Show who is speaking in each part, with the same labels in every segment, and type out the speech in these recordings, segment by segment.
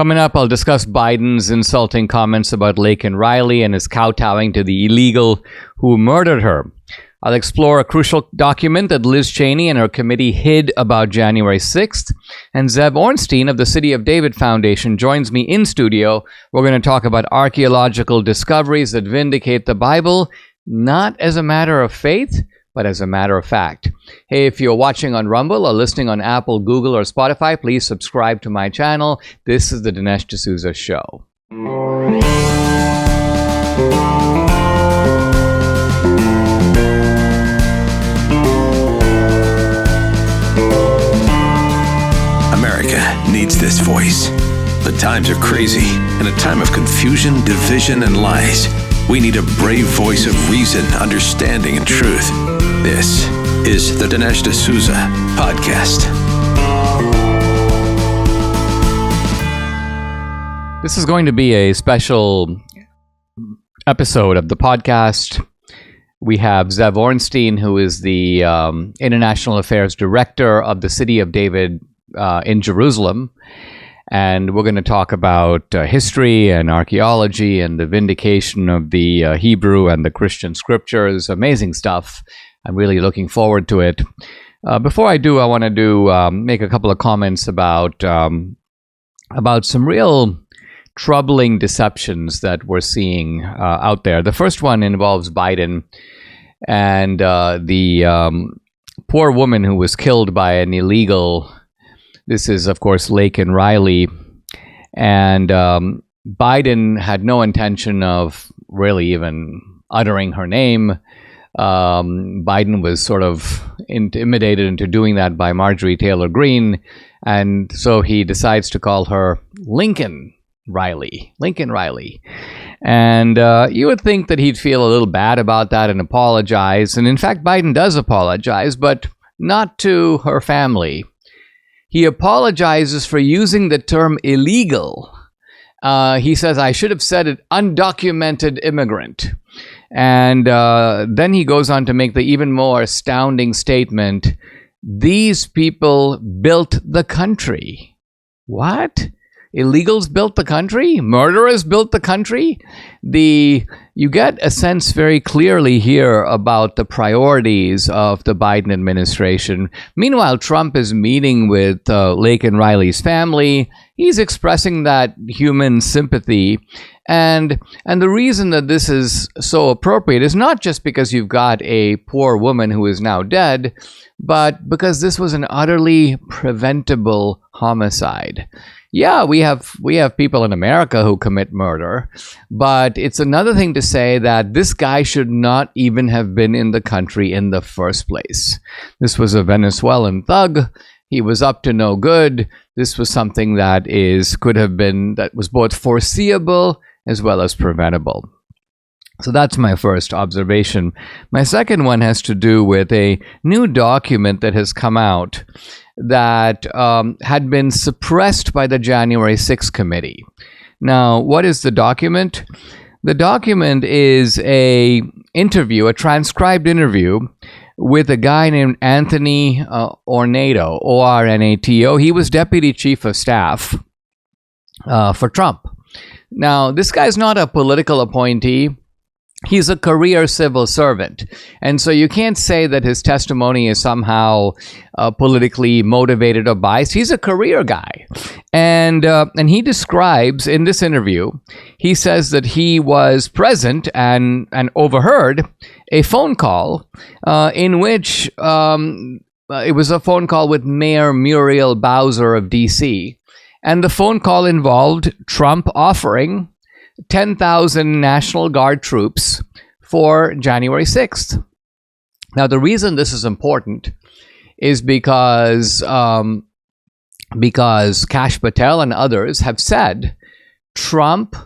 Speaker 1: Coming up, I'll discuss Biden's insulting comments about Laken Riley and his kowtowing to the illegal who murdered her. I'll explore a crucial document that Liz Cheney and her committee hid about January 6th. And Zev Orenstein of the City of David Foundation joins me in studio. We're going to talk about archaeological discoveries that vindicate the Bible, not as a matter of faith, but as a matter of fact. Hey, if you're watching on Rumble or listening on Apple, Google, or Spotify, please subscribe to my channel. This is the Dinesh D'Souza Show.
Speaker 2: America needs this voice. The times are crazy. In a time of confusion, division, and lies, we need a brave voice of reason, understanding, and truth. This is the Dinesh D'Souza Podcast.
Speaker 1: This is going to be a special episode of the podcast. We have Zev Orenstein, who is the International Affairs Director of the City of David in Jerusalem. And we're going to talk about history and archaeology and the vindication of the Hebrew and the Christian scriptures. Amazing stuff. I'm really looking forward to it. Before I do, I want to make a couple of comments about some real troubling deceptions that we're seeing out there. The first one involves Biden and the poor woman who was killed by an illegal. This is, of course, Laken Riley. And Biden had no intention of really even uttering her name. Biden was sort of intimidated into doing that by Marjorie Taylor Greene. And so he decides to call her Lincoln Riley. Lincoln Riley. And you would think that he'd feel a little bad about that and apologize. And in fact, Biden does apologize, but not to her family. He apologizes for using the term illegal. He says, I should have said it, undocumented immigrant. And then he goes on to make the even more astounding statement, these people built the country. What? Illegals built the country? Murderers built the country? You get a sense very clearly here about the priorities of the Biden administration. Meanwhile, Trump is meeting with Laken Riley's family. He's expressing that human sympathy. And the reason that this is so appropriate is not just because you've got a poor woman who is now dead, but because this was an utterly preventable homicide. Yeah, we have people in America who commit murder, but it's another thing to say that this guy should not even have been in the country in the first place. This was a Venezuelan thug. He was up to no good. This was something that was both foreseeable as well as preventable. So that's my first observation. My second one has to do with a new document that has come out that had been suppressed by the January 6th committee. Now, what is the document? The document is a transcribed interview with a guy named Anthony Ornato, O-R-N-A-T-O. He was deputy chief of staff for Trump. Now, this guy's not a political appointee. He's a career civil servant. And so you can't say that his testimony is somehow politically motivated or biased. He's a career guy. And he describes in this interview, he says that he was present and overheard a phone call in which it was a phone call with Mayor Muriel Bowser of D.C. And the phone call involved Trump offering 10,000 National Guard troops for January 6th. Now, the reason this is important is because Kash Patel and others have said Trump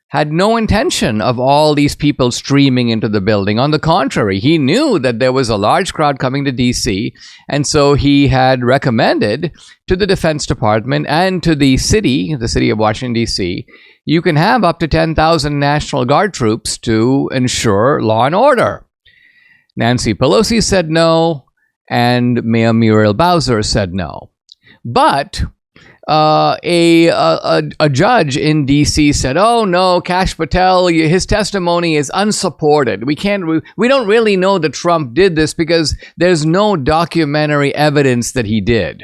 Speaker 1: had no intention of all these people streaming into the building. On the contrary, he knew that there was a large crowd coming to D.C., and so he had recommended to the Defense Department and to the city of Washington, D.C., you can have up to 10,000 National Guard troops to ensure law and order. Nancy Pelosi said no, and Mayor Muriel Bowser said no. But a judge in D.C. said, "Oh no, Kash Patel, his testimony is unsupported. We don't really know that Trump did this because there's no documentary evidence that he did."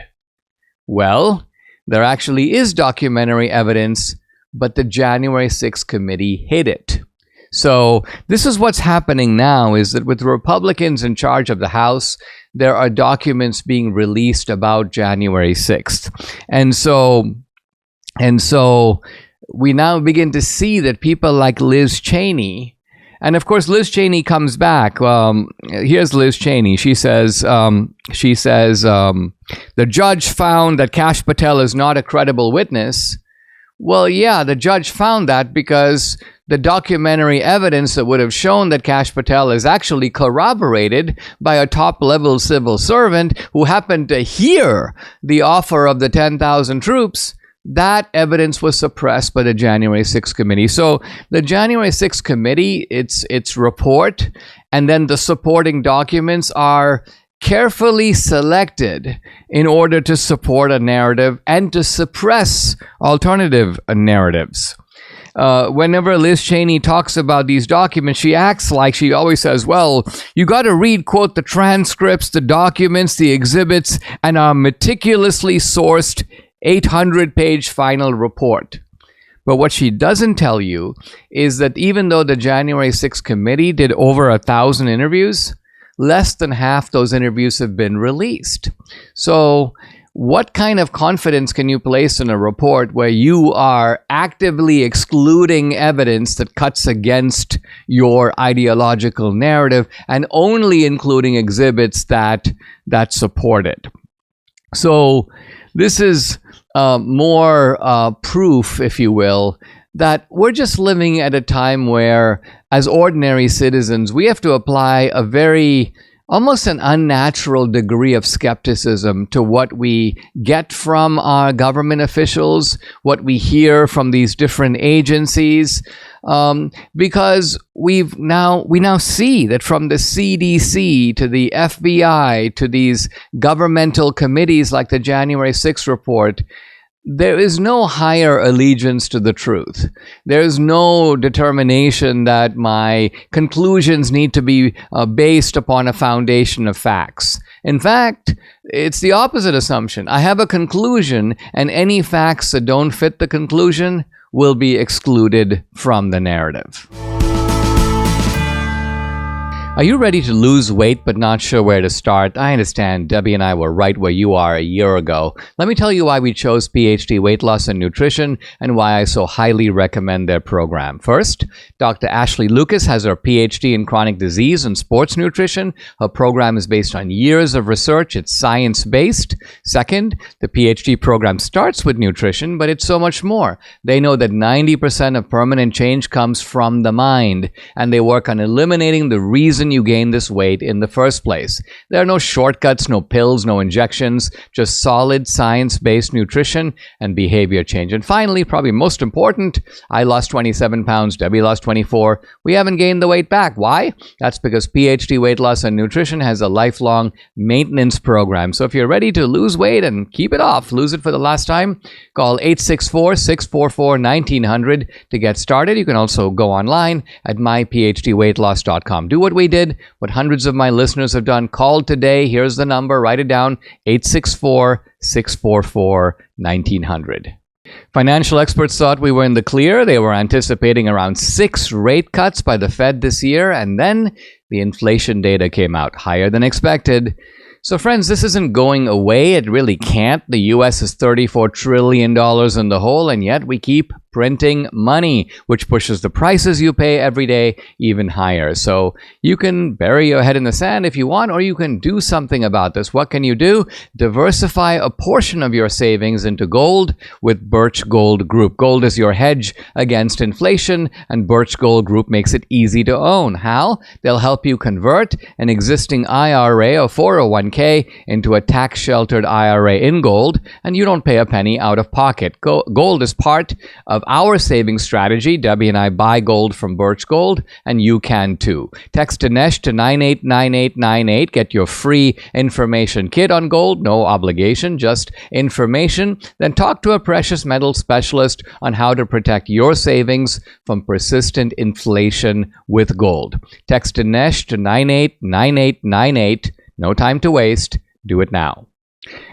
Speaker 1: Well, there actually is documentary evidence, but the January 6th committee hid it. So this is what's happening now, is that with the Republicans in charge of the House, there are documents being released about January 6th. And so we now begin to see that people like Liz Cheney, and of course Liz Cheney comes back. Here's Liz Cheney. She says, the judge found that Kash Patel is not a credible witness. Well, yeah, the judge found that because the documentary evidence that would have shown that Kash Patel is actually corroborated by a top-level civil servant who happened to hear the offer of the 10,000 troops, that evidence was suppressed by the January 6th committee. So the January 6th committee, its report, and then the supporting documents are carefully selected in order to support a narrative and to suppress alternative narratives. Whenever Liz Cheney talks about these documents, she acts like she always says, well, you got to read, quote, the transcripts, the documents, the exhibits, and our meticulously sourced 800-page final report. But what she doesn't tell you is that even though the January 6th committee did over 1,000 interviews, less than half those interviews have been released. So what kind of confidence can you place in a report where you are actively excluding evidence that cuts against your ideological narrative and only including exhibits that support it? So this is more proof, if you will, that we're just living at a time where, as ordinary citizens, we have to apply a very, almost an unnatural degree of skepticism to what we get from our government officials, what we hear from these different agencies, because we now see that from the CDC to the FBI to these governmental committees like the January 6th report, there is no higher allegiance to the truth. There is no determination that my conclusions need to be based upon a foundation of facts. In fact, it's the opposite assumption. I have a conclusion, and any facts that don't fit the conclusion will be excluded from the narrative. Are you ready to lose weight but not sure where to start? I understand Debbie and I were right where you are a year ago. Let me tell you why we chose PhD Weight Loss and Nutrition and why I so highly recommend their program. First, Dr. Ashley Lucas has her PhD in chronic disease and sports nutrition. Her program is based on years of research. It's science-based. Second, the PhD program starts with nutrition, but it's so much more. They know that 90% of permanent change comes from the mind, and they work on eliminating the reason you gain this weight in the first place. There are no shortcuts, no pills, no injections, just solid science-based nutrition and behavior change. And finally, probably most important, I lost 27 pounds, Debbie lost 24. We haven't gained the weight back. Why? That's because PhD Weight Loss and Nutrition has a lifelong maintenance program. So if you're ready to lose weight and keep it off, lose it for the last time, call 864-644-1900 to get started. You can also go online at myphdweightloss.com. Do what we did, what hundreds of my listeners have done. Call today. Here's the number. Write it down. 864-644-1900. Financial experts thought we were in the clear. They were anticipating around 6 rate cuts by the Fed this year, and then the inflation data came out higher than expected. So friends, this isn't going away. It really can't. The U.S. is $34 trillion in the hole, and yet we keep printing money, which pushes the prices you pay every day even higher. So you can bury your head in the sand if you want, or you can do something about this. What can you do? Diversify a portion of your savings into gold with Birch Gold Group. Gold is your hedge against inflation, and Birch Gold Group makes it easy to own. How? They'll help you convert an existing IRA or 401k into a tax-sheltered IRA in gold, and you don't pay a penny out of pocket. Gold is part of our saving strategy. Debbie and I buy gold from Birch Gold, and you can too. Text Dinesh to 989898. Get your free information kit on gold. No obligation, just information. Then talk to a precious metal specialist on how to protect your savings from persistent inflation with gold. Text Dinesh to 989898. No time to waste. Do it now.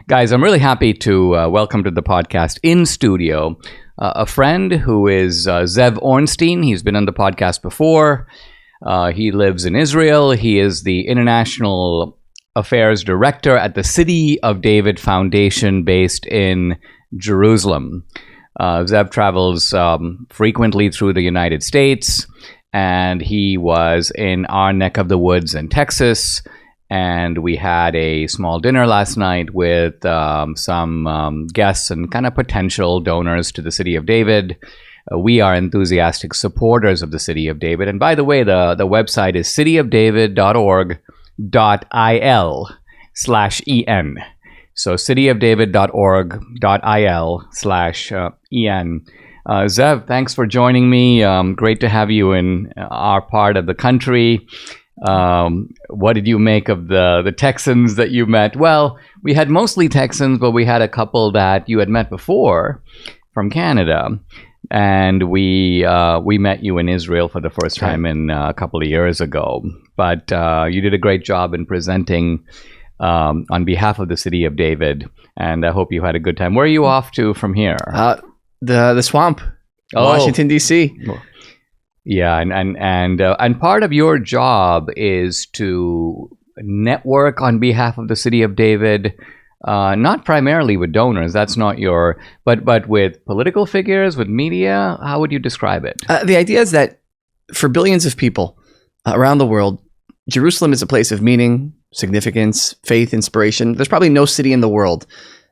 Speaker 1: Guys, I'm really happy to welcome to the podcast in studio a friend who is Zev Orenstein. He's been on the podcast before. He lives in Israel. He is the International Affairs Director at the City of David Foundation based in Jerusalem. Zev travels frequently through the United States, and he was in our neck of the woods in Texas. And we had a small dinner last night with some guests and kind of potential donors to the City of David. We are enthusiastic supporters of the City of David. And by the way, the website is cityofdavid.org.il/en. So cityofdavid.org.il/en. Zev, thanks for joining me. Great to have you in our part of the country. What did you make of the Texans that you met? Well, we had mostly Texans, but we had a couple that you had met before from Canada, and we met you in Israel for the first time in a couple of years ago. But you did a great job in presenting on behalf of the City of David, and I hope you had a good time. Where are you off to from here?
Speaker 3: The swamp, Washington D.C.
Speaker 1: Yeah, and part of your job is to network on behalf of the City of David, not primarily with donors. That's not your, but with political figures, with media. How would you describe it?
Speaker 3: The idea is that for billions of people around the world, Jerusalem is a place of meaning, significance, faith, inspiration. There's probably no city in the world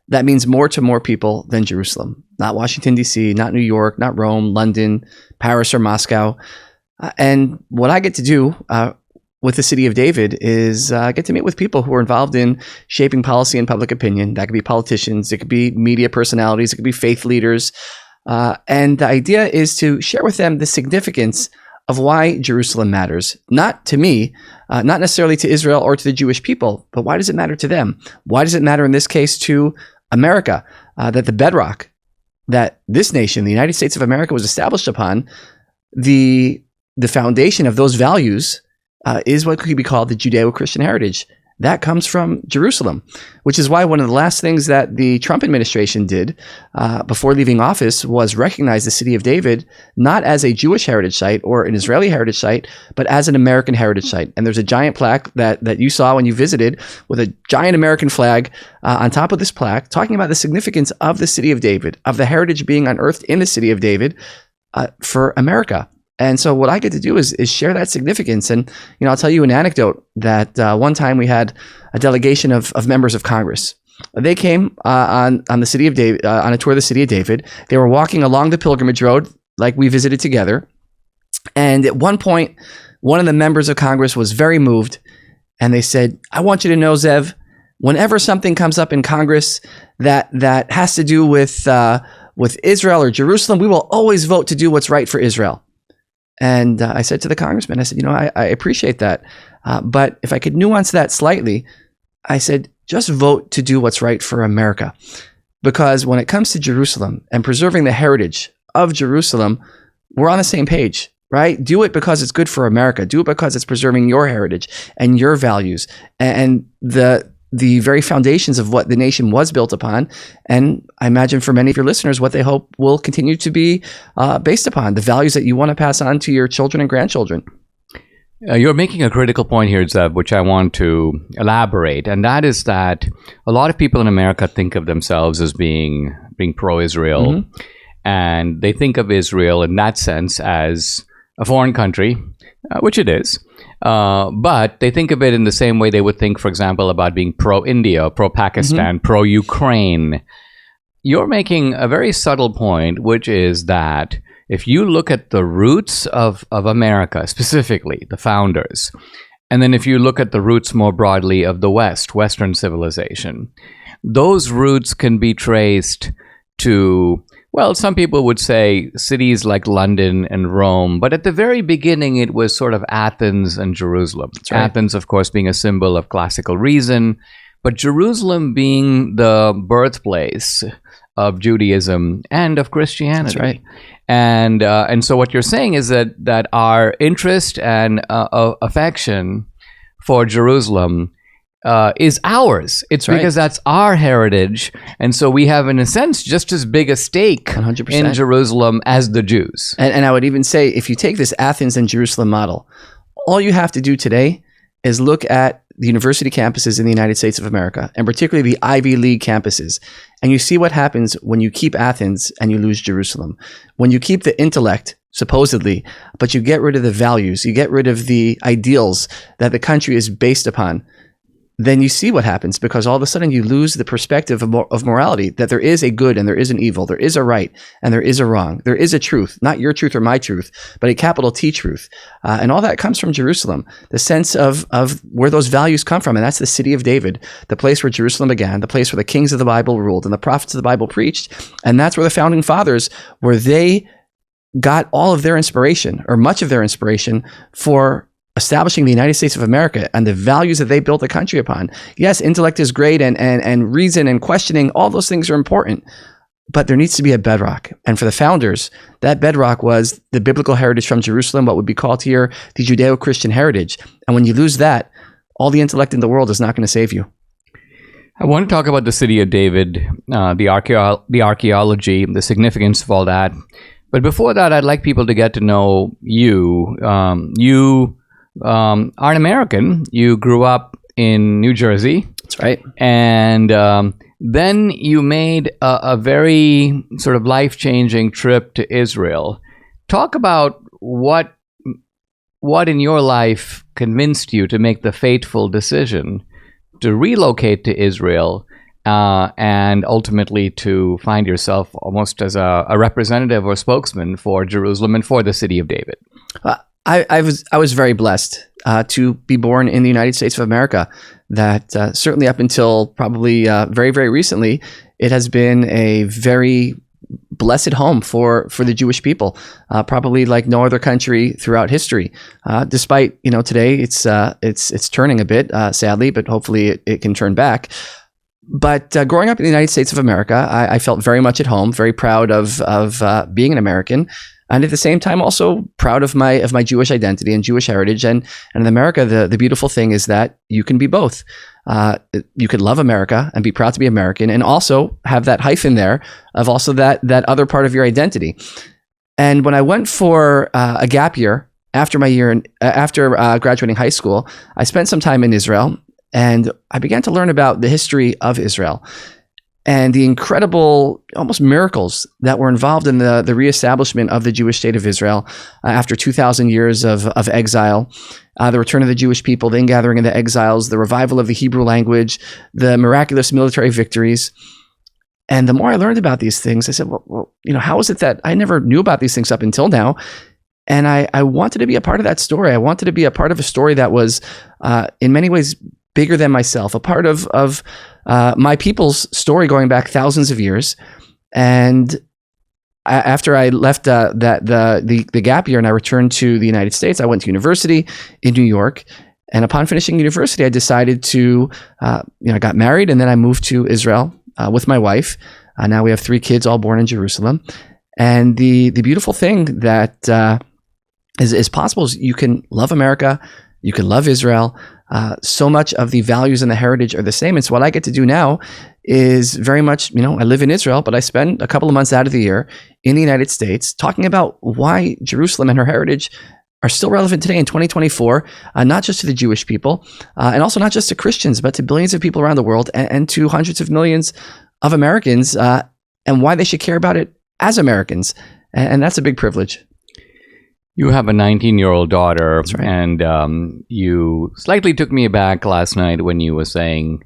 Speaker 3: that means more to more people than Jerusalem. Not Washington, D.C., not New York, not Rome, London, Paris, or Moscow. And what I get to do with the City of David is get to meet with people who are involved in shaping policy and public opinion. That could be politicians, it could be media personalities, it could be faith leaders. And the idea is to share with them the significance of why Jerusalem matters. Not to me, not necessarily to Israel or to the Jewish people, but why does it matter to them? Why does it matter in this case to America? That the bedrock that this nation, the United States of America, was established upon, the foundation of those values is what could be called the Judeo-Christian heritage. That comes from Jerusalem, which is why one of the last things that the Trump administration did before leaving office was recognize the City of David not as a Jewish heritage site or an Israeli heritage site, but as an American heritage site. And there's a giant plaque that you saw when you visited with a giant American flag on top of this plaque talking about the significance of the City of David, of the heritage being unearthed in the City of David for America. And so what I get to do is share that significance. And, I'll tell you an anecdote that one time we had a delegation of members of Congress. They came on the City of David, on a tour of the City of David. They were walking along the pilgrimage road like we visited together. And at one point, one of the members of Congress was very moved. And they said, I want you to know, Zev, whenever something comes up in Congress that has to do with Israel or Jerusalem, we will always vote to do what's right for Israel. And I said to the congressman, I said, I appreciate that. But if I could nuance that slightly, I said, just vote to do what's right for America. Because when it comes to Jerusalem and preserving the heritage of Jerusalem, we're on the same page, right? Do it because it's good for America. Do it because it's preserving your heritage and your values and the very foundations of what the nation was built upon. And I imagine for many of your listeners, what they hope will continue to be based upon, the values that you want to pass on to your children and grandchildren.
Speaker 1: You're making a critical point here, Zev, which I want to elaborate. And that is that a lot of people in America think of themselves as being pro-Israel. Mm-hmm. And they think of Israel in that sense as a foreign country, which it is. But they think of it in the same way they would think, for example, about being pro-India, pro-Pakistan, mm-hmm. pro-Ukraine. You're making a very subtle point, which is that if you look at the roots of America, specifically the founders, and then if you look at the roots more broadly of the West, Western civilization, those roots can be traced to Well, some people would say cities like London and Rome, but at the very beginning, it was sort of Athens and Jerusalem.
Speaker 3: Right.
Speaker 1: Athens, of course, being a symbol of classical reason, but Jerusalem being the birthplace of Judaism and of Christianity.
Speaker 3: That's right.
Speaker 1: And so what you're saying is that our interest and affection for Jerusalem is ours. It's
Speaker 3: That's right.
Speaker 1: because that's our heritage. And so we have, in a sense, just as big a stake
Speaker 3: 100%.
Speaker 1: in Jerusalem as the Jews.
Speaker 3: And I would even say, if you take this Athens and Jerusalem model, all you have to do today is look at the university campuses in the United States of America, and particularly the Ivy League campuses, and you see what happens when you keep Athens and you lose Jerusalem. When you keep the intellect, supposedly, but you get rid of the values, you get rid of the ideals that the country is based upon, then you see what happens, because all of a sudden you lose the perspective of morality, that there is a good and there is an evil, there is a right and there is a wrong, there is a truth, not your truth or my truth, but a capital T truth. And all that comes from Jerusalem, the sense of where those values come from. And that's the city of David, the place where Jerusalem began, the place where the kings of the Bible ruled and the prophets of the Bible preached. And that's where the founding fathers, where they got all of their inspiration, or much of their inspiration, for establishing the United States of America and the values that they built the country upon. Yes, intellect is great, and reason and questioning, all those things are important, but there needs to be a bedrock. And for the founders, that bedrock was the biblical heritage from Jerusalem, what would be called here the Judeo-Christian heritage. And when you lose that, all the intellect in the world is not going to save you.
Speaker 1: I want to talk about the city of David, the archaeology, the significance of all that. But before that, I'd like people to get to know you. You are an American. You grew up in New Jersey.
Speaker 3: That's right.
Speaker 1: And then you made a very sort of life-changing trip to Israel. Talk about what in your life convinced you to make the fateful decision to relocate to Israel and ultimately to find yourself almost as a representative or spokesman for Jerusalem and for the city of David.
Speaker 3: I was very blessed to be born in the United States of America. That certainly up until probably very, very recently, it has been a very blessed home for the Jewish people, probably like no other country throughout history. Despite today it's turning a bit, sadly, but hopefully it can turn back. But growing up in the United States of America, I felt very much at home, very proud of being an American. And at the same time, also proud of my Jewish identity and Jewish heritage. And in America, the beautiful thing is that you can be both. You can love America and be proud to be American, and also have that hyphen there of also that other part of your identity. And when I went for a gap year after graduating high school, I spent some time in Israel, and I began to learn about the history of Israel and the incredible, almost miracles that were involved in the reestablishment of the Jewish state of Israel after 2,000 years of exile, the return of the Jewish people, the ingathering of the exiles, the revival of the Hebrew language, the miraculous military victories. And the more I learned about these things, I said, well, how is it that I never knew about these things up until now? And I wanted to be a part of that story. I wanted to be a part of a story that was, in many ways, bigger than myself, a part of my people's story going back thousands of years. And after I left the gap year and I returned to the United States, I went to university in New York. And upon finishing university, I decided to, I got married, and then I moved to Israel with my wife. Now we have 3 kids, all born in Jerusalem. And the beautiful thing that is possible is you can love America, you can love Israel. So much of the values and the heritage are the same. And so what I get to do now is very much, I live in Israel, but I spend a couple of months out of the year in the United States talking about why Jerusalem and her heritage are still relevant today in 2024, not just to the Jewish people, and also not just to Christians, but to billions of people around the world, and to hundreds of millions of Americans, and why they should care about it as Americans. And that's a big privilege.
Speaker 1: You have a 19-year-old daughter.
Speaker 3: That's right.
Speaker 1: And you slightly took me aback last night when you were saying,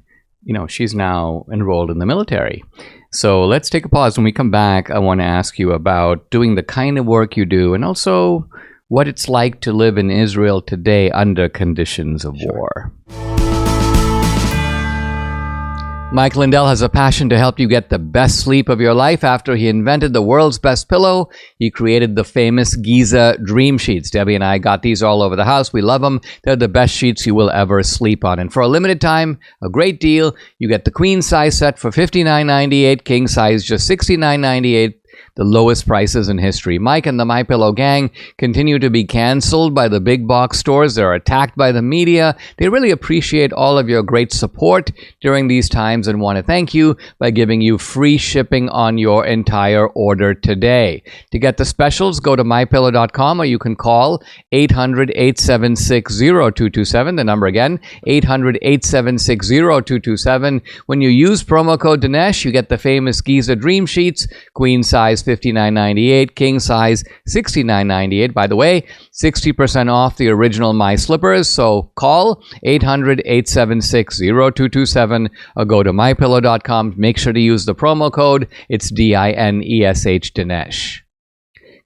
Speaker 1: she's now enrolled in the military. So let's take a pause. When we come back, I want to ask you about doing the kind of work you do, and also what it's like to live in Israel today under conditions of war. Mike Lindell has a passion to help you get the best sleep of your life. After he invented the world's best pillow, he created the famous Giza Dream Sheets. Debbie and I got these all over the house. We love them. They're the best sheets you will ever sleep on. And for a limited time, a great deal, you get the queen size set for $59.98, king size just $69.98. The lowest prices in history. Mike and the MyPillow gang continue to be canceled by the big box stores. They're attacked by the media. They really appreciate all of your great support during these times and want to thank you by giving you free shipping on your entire order today. To get the specials, go to MyPillow.com or you can call 800-876-0227. The number again, 800-876-0227. When you use promo code Dinesh, you get the famous Giza Dream Sheets, queen size $59.98, king size $69.98. By the way, 60% off the original My Slippers. So call 800-876-0227 or go to mypillow.com. Make sure to use the promo code. It's DINESH Dinesh.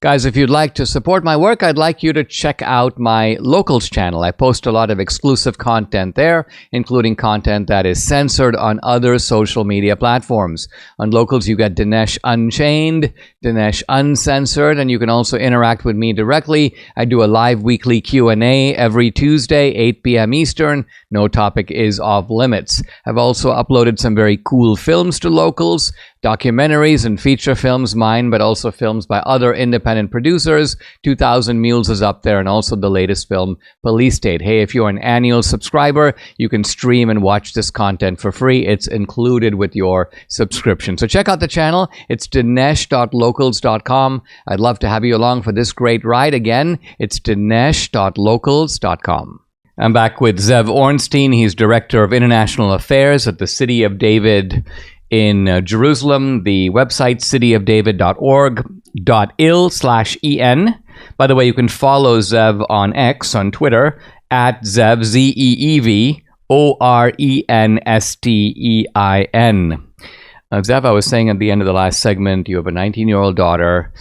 Speaker 1: Guys, if you'd like to support my work, I'd like you to check out my Locals channel. I post a lot of exclusive content there, including content that is censored on other social media platforms. On Locals, you get Dinesh Unchained, Dinesh Uncensored, and you can also interact with me directly. I do a live weekly Q&A every Tuesday, 8 p.m. Eastern. No topic is off limits. I've also uploaded some very cool films to Locals, documentaries and feature films, mine, but also films by other independent producers. 2000 Mules is up there, and also the latest film, Police State. Hey, if you're an annual subscriber, you can stream and watch this content for free. It's included with your subscription. So check out the channel. It's dinesh.locals.com. I'd love to have you along for this great ride. Again, it's dinesh.locals.com. I'm back with Zev Orenstein. He's Director of International Affairs at the City of David in Jerusalem. The website, cityofdavid.org.il/en. By the way, you can follow Zev on X, on Twitter, at Zev, Zev Orenstein. Zev, I was saying at the end of the last segment, you have a 19-year-old daughter,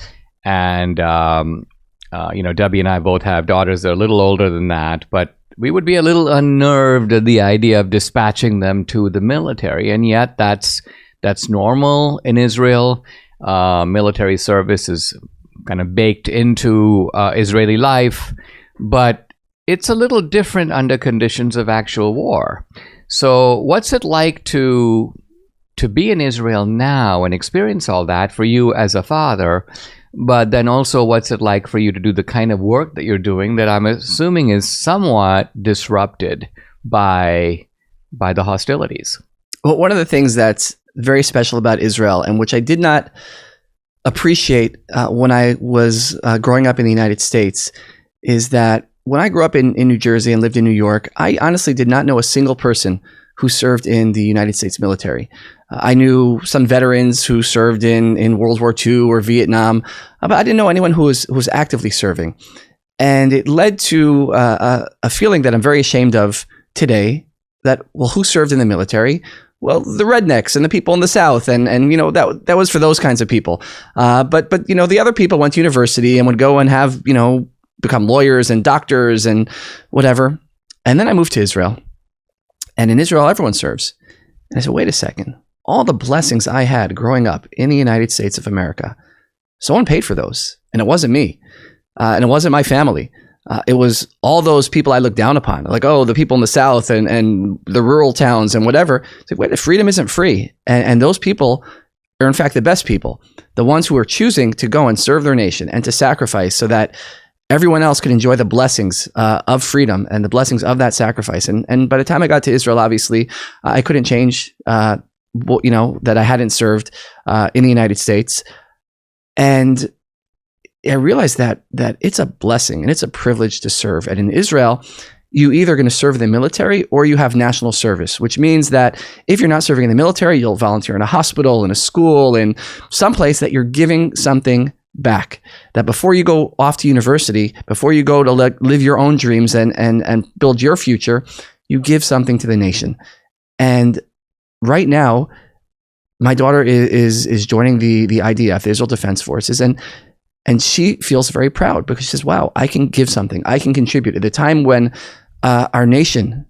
Speaker 1: and Debbie and I both have daughters that are a little older than that, but we would be a little unnerved at the idea of dispatching them to the military, and yet that's normal in Israel. Military service is kind of baked into Israeli life, but it's a little different under conditions of actual war. So what's it like to be in Israel now and experience all that for you as a father? But then also, what's it like for you to do the kind of work that you're doing that I'm assuming is somewhat disrupted by the hostilities?
Speaker 3: Well, one of the things that's very special about Israel, and which I did not appreciate when I was growing up in the United States, is that when I grew up in New Jersey and lived in New York, I honestly did not know a single person who served in the United States military. I knew some veterans who served in World War II or Vietnam, but I didn't know anyone who was actively serving. And it led to a feeling that I'm very ashamed of today, that, well, who served in the military? Well, the rednecks and the people in the South, and that was for those kinds of people. But the other people went to university and would go and have, become lawyers and doctors and whatever. And then I moved to Israel. And in Israel, everyone serves. And I said, wait a second. All the blessings I had growing up in the United States of America, someone paid for those. And it wasn't me. And it wasn't my family. It was all those people I looked down upon. Like, oh, the people in the South and the rural towns and whatever. It's like, wait, freedom isn't free. And those people are, in fact, the best people. The ones who are choosing to go and serve their nation and to sacrifice so that everyone else could enjoy the blessings of freedom and the blessings of that sacrifice. And by the time I got to Israel, obviously, I couldn't change, that I hadn't served in the United States. And I realized that it's a blessing and it's a privilege to serve. And in Israel, you either going to serve in the military or you have national service, which means that if you're not serving in the military, you'll volunteer in a hospital, in a school, in someplace that you're giving something back. That before you go off to university, before you go to live your own dreams and build your future, you give something to the nation. And right now, my daughter is joining the IDF, the Israel Defense Forces, and she feels very proud because she says, wow, I can give something. I can contribute. At the time when our nation,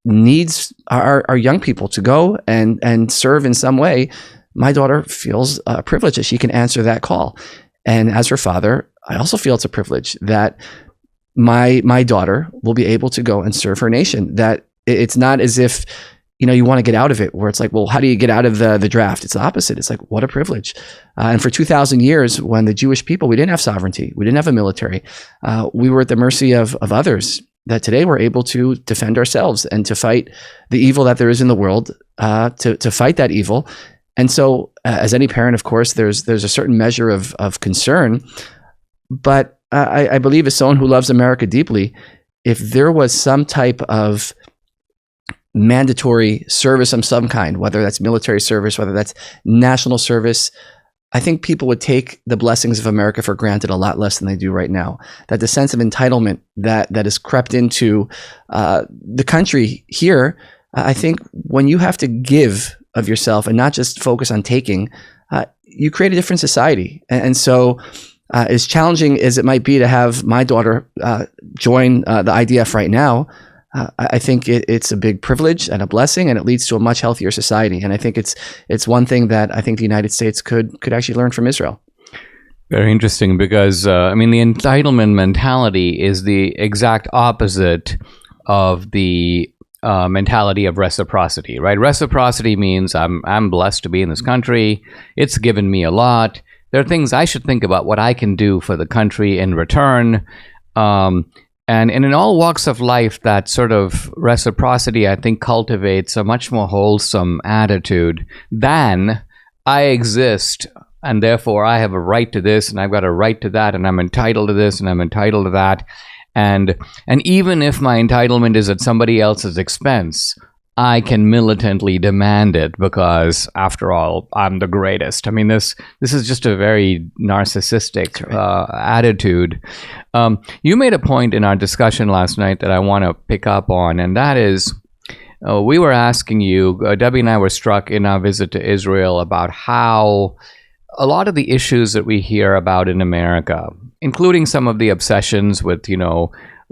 Speaker 3: needs our young people to go and serve in some way, my daughter feels a privilege that she can answer that call. And as her father, I also feel it's a privilege that my daughter will be able to go and serve her nation. That it's not as if, you want to get out of it, where it's like, well, how do you get out of the draft? It's the opposite. It's like, what a privilege. And for 2,000 years, when the Jewish people, we didn't have sovereignty, we didn't have a military, we were at the mercy of others, that today we're able to defend ourselves and to fight the evil that there is in the world, to fight that evil. And so as any parent, of course, there's a certain measure of concern. But I believe, as someone who loves America deeply, if there was some type of mandatory service of some kind, whether that's military service, whether that's national service, I think people would take the blessings of America for granted a lot less than they do right now. That the sense of entitlement that has crept into the country here, I think when you have to give of yourself and not just focus on taking, you create a different society. And so as challenging as it might be to have my daughter join the IDF right now, I think it's a big privilege and a blessing, and it leads to a much healthier society. And I think it's one thing that I think the United States could actually learn from Israel.
Speaker 1: Very interesting, because the entitlement mentality is the exact opposite of the mentality of reciprocity, right? Reciprocity means I'm blessed to be in this country. It's given me a lot. There are things I should think about what I can do for the country in return. And in all walks of life, that sort of reciprocity, I think, cultivates a much more wholesome attitude than I exist, and therefore I have a right to this, and I've got a right to that, and I'm entitled to this, and I'm entitled to that. And even if my entitlement is at somebody else's expense, I can militantly demand it because, after all, I'm the greatest. This is just a very narcissistic attitude. You made a point in our discussion last night that I want to pick up on, and that is, we were asking you, Debbie and I were struck in our visit to Israel about how a lot of the issues that we hear about in America, including some of the obsessions with,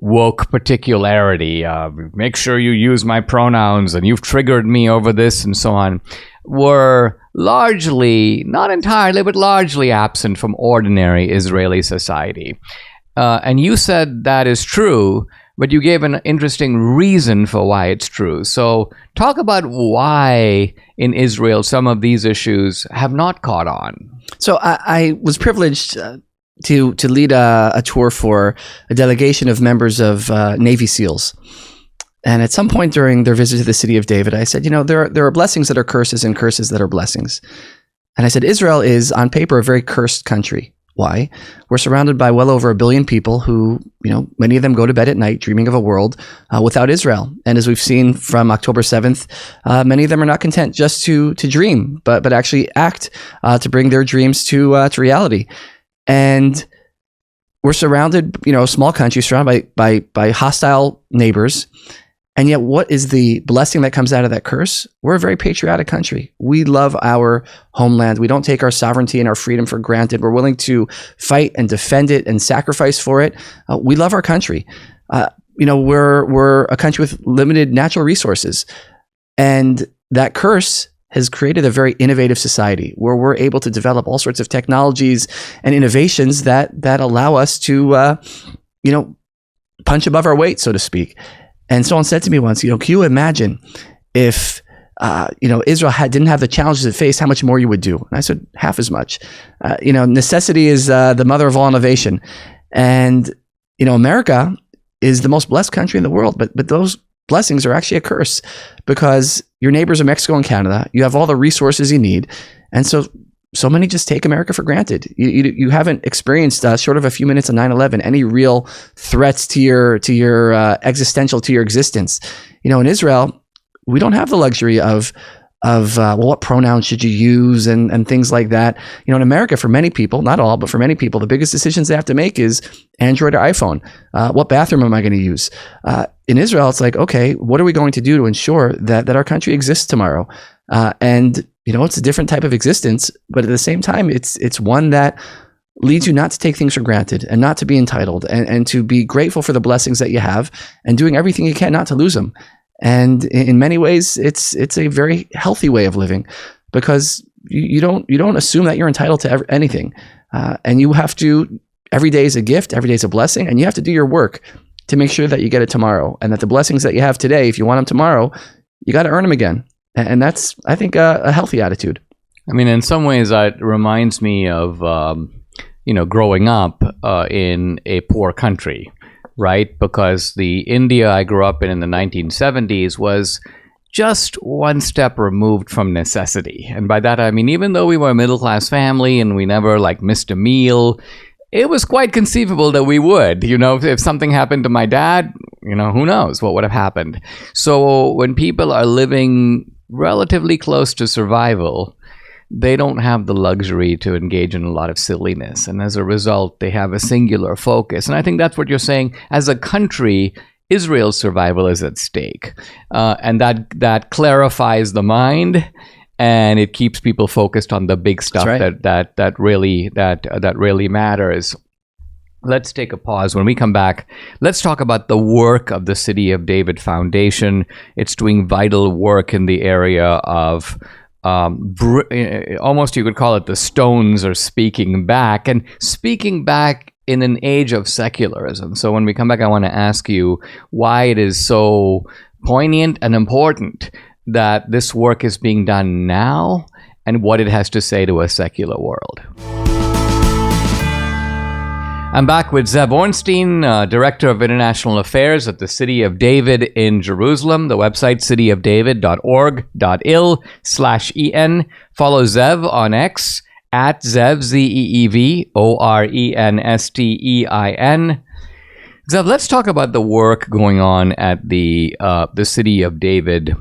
Speaker 1: woke particularity, make sure you use my pronouns, and you've triggered me over this, and so on, were largely, not entirely, but largely absent from ordinary Israeli society. And you said that is true, but you gave an interesting reason for why it's true. So talk about why in Israel some of these issues have not caught on.
Speaker 3: So I was privileged to lead a tour for a delegation of members of Navy SEALs. And at some point during their visit to the city of David, I said, there are blessings that are curses and curses that are blessings. And I said, Israel is on paper a very cursed country. Why? We're surrounded by well over 1 billion people who, many of them go to bed at night dreaming of a world without Israel. And as we've seen from October 7th, many of them are not content just to dream, but actually act to bring their dreams to reality. And we're surrounded, a small country surrounded by hostile neighbors. And yet, what is the blessing that comes out of that curse? We're a very patriotic country. We love our homeland. We don't take our sovereignty and our freedom for granted. We're willing to fight and defend it and sacrifice for it. We love our country. We're a country with limited natural resources. And that curse has created a very innovative society where we're able to develop all sorts of technologies and innovations that allow us to, punch above our weight, so to speak. And someone said to me once, can you imagine if, Israel didn't have the challenges it faced, how much more you would do? And I said, half as much. Necessity is the mother of all innovation. And, America is the most blessed country in the world, but those blessings are actually a curse because your neighbors are Mexico and Canada. You have all the resources you need. And so many just take America for granted. You haven't experienced, short of a few minutes on 9/11, any real threats to your existential, to your existence. In Israel, we don't have the luxury of what pronouns should you use and things like that. In America, for many people, not all, but for many people, the biggest decisions they have to make is Android or iPhone. What bathroom am I going to use? In Israel, it's like, okay, what are we going to do to ensure that our country exists tomorrow? And it's a different type of existence, but at the same time, it's one that leads you not to take things for granted and not to be entitled and to be grateful for the blessings that you have and doing everything you can not to lose them. And in many ways, it's a very healthy way of living, because you don't assume that you're entitled to anything, and you have to. Every day is a gift. Every day is a blessing, and you have to do your work to make sure that you get it tomorrow, and that the blessings that you have today, if you want them tomorrow, you got to earn them again. And that's, I think, a healthy attitude.
Speaker 1: I mean, in some ways, that reminds me of growing up in a poor country, right? Because the India I grew up in the 1970s was just one step removed from necessity. And by that, I mean, even though we were a middle-class family and we never missed a meal, it was quite conceivable that we would. If something happened to my dad, who knows what would have happened. So when people are living relatively close to survival, they don't have the luxury to engage in a lot of silliness. And as a result, they have a singular focus. And I think that's what you're saying. As a country, Israel's survival is at stake. And that clarifies the mind, and it keeps people focused on the big stuff that really matters. Let's take a pause. When we come back, let's talk about the work of the City of David Foundation. It's doing vital work in the area of almost you could call it the stones are speaking back, and speaking back in an age of secularism. So when we come back, I want to ask you why it is so poignant and important that this work is being done now, and what it has to say to a secular world. I'm back with Zev Orenstein, Director of International Affairs at the City of David in Jerusalem. The website, cityofdavid.org.il/en. Follow Zev on X at Zev, Zev Orenstein. Zev, let's talk about the work going on at the City of David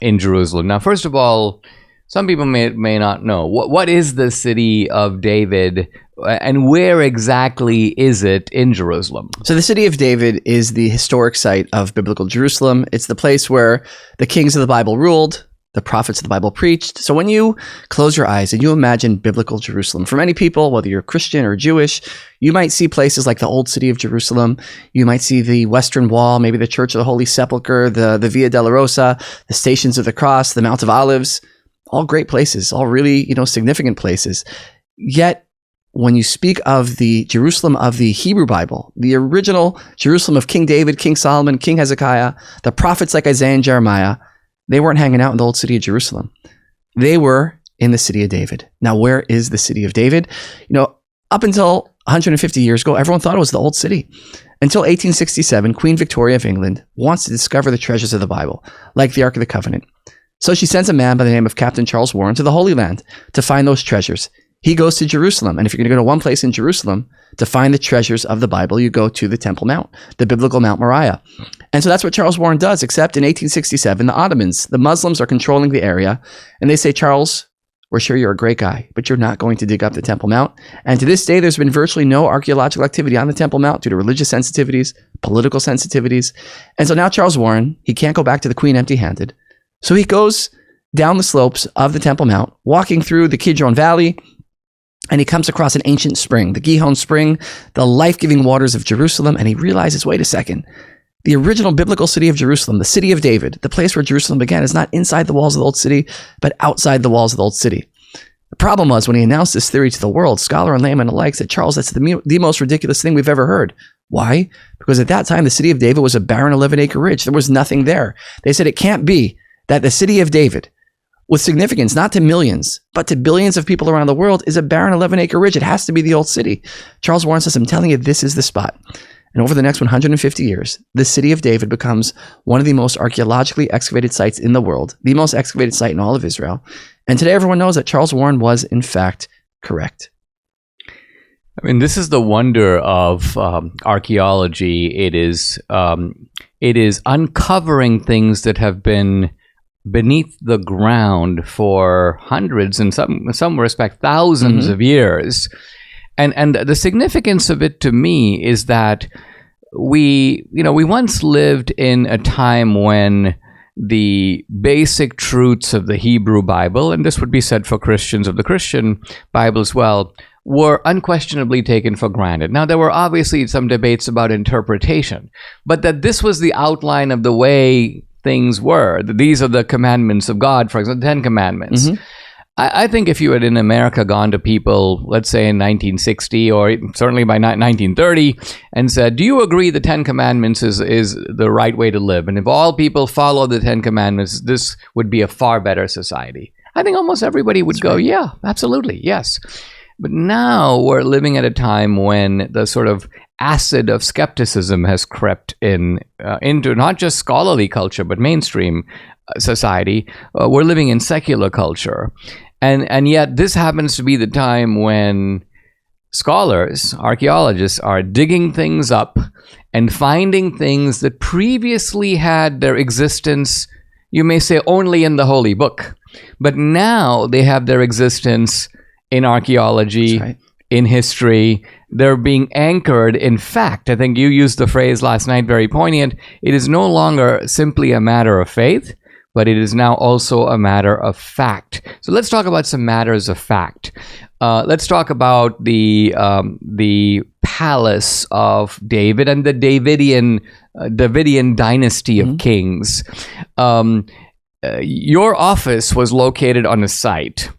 Speaker 1: in Jerusalem. Now, first of all, some people may not know. What is the City of David, and where exactly is it in Jerusalem?
Speaker 3: So the City of David is the historic site of biblical Jerusalem. It's the place where the kings of the Bible ruled, the prophets of the Bible preached. So when you close your eyes and you imagine biblical Jerusalem, for many people, whether you're Christian or Jewish, you might see places like the Old City of Jerusalem. You might see the Western Wall, maybe the Church of the Holy Sepulchre, the Via Dolorosa, the Stations of the Cross, the Mount of Olives. All great places, all really, significant places. Yet, when you speak of the Jerusalem of the Hebrew Bible, the original Jerusalem of King David, King Solomon, King Hezekiah, the prophets like Isaiah and Jeremiah, they weren't hanging out in the old city of Jerusalem. They were in the City of David. Now, where is the City of David? Up until 150 years ago, everyone thought it was the old city. Until 1867, Queen Victoria of England wants to discover the treasures of the Bible, like the Ark of the Covenant. So she sends a man by the name of Captain Charles Warren to the Holy Land to find those treasures. He goes to Jerusalem. And if you're going to go to one place in Jerusalem to find the treasures of the Bible, you go to the Temple Mount, the biblical Mount Moriah. And so that's what Charles Warren does, except in 1867, the Ottomans, the Muslims, are controlling the area. And they say, Charles, we're sure you're a great guy, but you're not going to dig up the Temple Mount. And to this day, there's been virtually no archaeological activity on the Temple Mount due to religious sensitivities, political sensitivities. And so now Charles Warren, he can't go back to the Queen empty-handed. So he goes down the slopes of the Temple Mount, walking through the Kidron Valley, and he comes across an ancient spring, the Gihon Spring, the life-giving waters of Jerusalem, and he realizes, wait a second, the original biblical city of Jerusalem, the City of David, the place where Jerusalem began, is not inside the walls of the Old City, but outside the walls of the Old City. The problem was, when he announced this theory to the world, scholar and layman alike said, Charles, that's the most ridiculous thing we've ever heard. Why? Because at that time, the City of David was a barren 11-acre ridge. There was nothing there. They said it can't be that the City of David, with significance not to millions, but to billions of people around the world, is a barren 11-acre ridge. It has to be the old city. Charles Warren says, I'm telling you, this is the spot. And over the next 150 years, the City of David becomes one of the most archaeologically excavated sites in the world, the most excavated site in all of Israel. And today everyone knows that Charles Warren was, in fact, correct.
Speaker 1: I mean, this is the wonder of archaeology. It is uncovering things that have been beneath the ground for hundreds, and in some respect, thousands of years. And the significance of it to me is that we once lived in a time when the basic truths of the Hebrew Bible, and this would be said for Christians of the Christian Bible as well, were unquestionably taken for granted. Now, there were obviously some debates about interpretation, but that this was the outline of the way things were. These are the commandments of God, for example, the 10 Commandments. I think if you had in America gone to people, let's say in 1960 or certainly by 1930, and said, do you agree the 10 Commandments is the right way to live? And if all people follow the 10 Commandments, this would be a far better society. I think almost everybody would go, yeah, absolutely, yes. But now we're living at a time when the sort of acid of skepticism has crept into not just scholarly culture, but mainstream society. We're living in secular culture. And yet this happens to be the time when scholars, archaeologists, are digging things up and finding things that previously had their existence, you may say, only in the Holy Book. But now they have their existence in archaeology, in history. They're being anchored in fact. I think you used the phrase last night, very poignant. It is no longer simply a matter of faith, but it is now also a matter of fact. So let's talk about some matters of fact. Let's talk about the palace of David and the Davidian dynasty of kings. Your office was located on a site,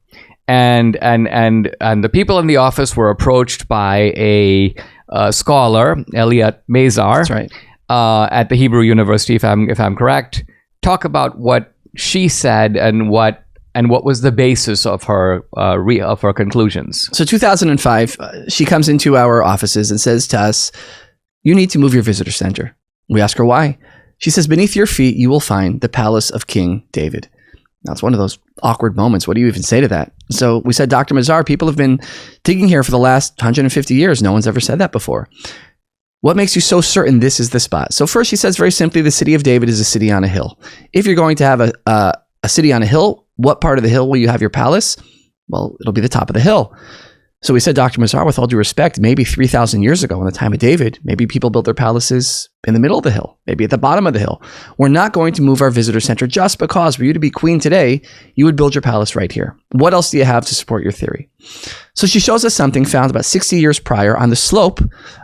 Speaker 1: and the people in the office were approached by a scholar, Elliot Mazar,
Speaker 3: That's right.
Speaker 1: At the Hebrew University, if I'm correct. Talk about what she said and what was the basis of her conclusions.
Speaker 3: So 2005, she comes into our offices and says to us, you need to move your visitor center. We ask her why. She says, beneath your feet, you will find the palace of King David. Now, it's one of those awkward moments. What do you even say to that? So we said, Dr. Mazar, people have been digging here for the last 150 years. No one's ever said that before. What makes you so certain this is the spot? So first, she says very simply, the city of David is a city on a hill. If you're going to have a city on a hill, what part of the hill will you have your palace? Well, it'll be the top of the hill. So we said, Dr. Mazar, with all due respect, maybe 3,000 years ago in the time of David, maybe people built their palaces in the middle of the hill, maybe at the bottom of the hill. We're not going to move our visitor center just because for you to be queen today, you would build your palace right here. What else do you have to support your theory? So she shows us something found about 60 years prior on the slope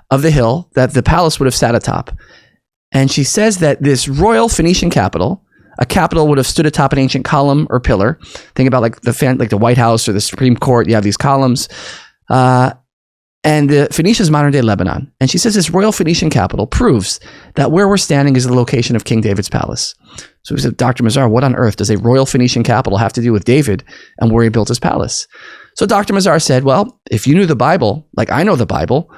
Speaker 3: of the hill that the palace would have sat atop. And she says that this royal Phoenician capital, a capital would have stood atop an ancient column or pillar. Think about like the White House or the Supreme Court. You have these columns. And Phoenicia is modern day Lebanon. And she says this royal Phoenician capital proves that where we're standing is the location of King David's palace. So we said, Dr. Mazar, what on earth does a royal Phoenician capital have to do with David and where he built his palace? So Dr. Mazar said, well, if you knew the Bible, like I know the Bible,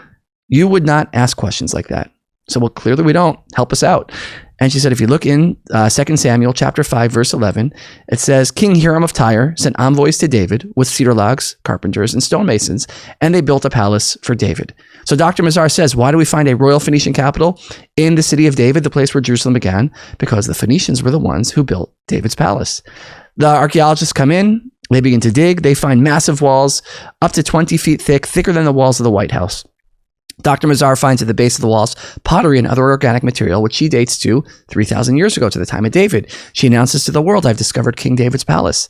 Speaker 3: you would not ask questions like that. So, well, clearly we don't. Help us out. And she said, if you look in 2 Samuel chapter 5, verse 11, it says, King Hiram of Tyre sent envoys to David with cedar logs, carpenters, and stonemasons, and they built a palace for David. So Dr. Mazar says, why do we find a royal Phoenician capital in the city of David, the place where Jerusalem began? Because the Phoenicians were the ones who built David's palace. The archaeologists come in, they begin to dig, they find massive walls up to 20 feet thick, thicker than the walls of the White House. Dr. Mazar finds at the base of the walls pottery and other organic material, which she dates to 3,000 years ago, to the time of David. She announces to the world, I've discovered King David's palace.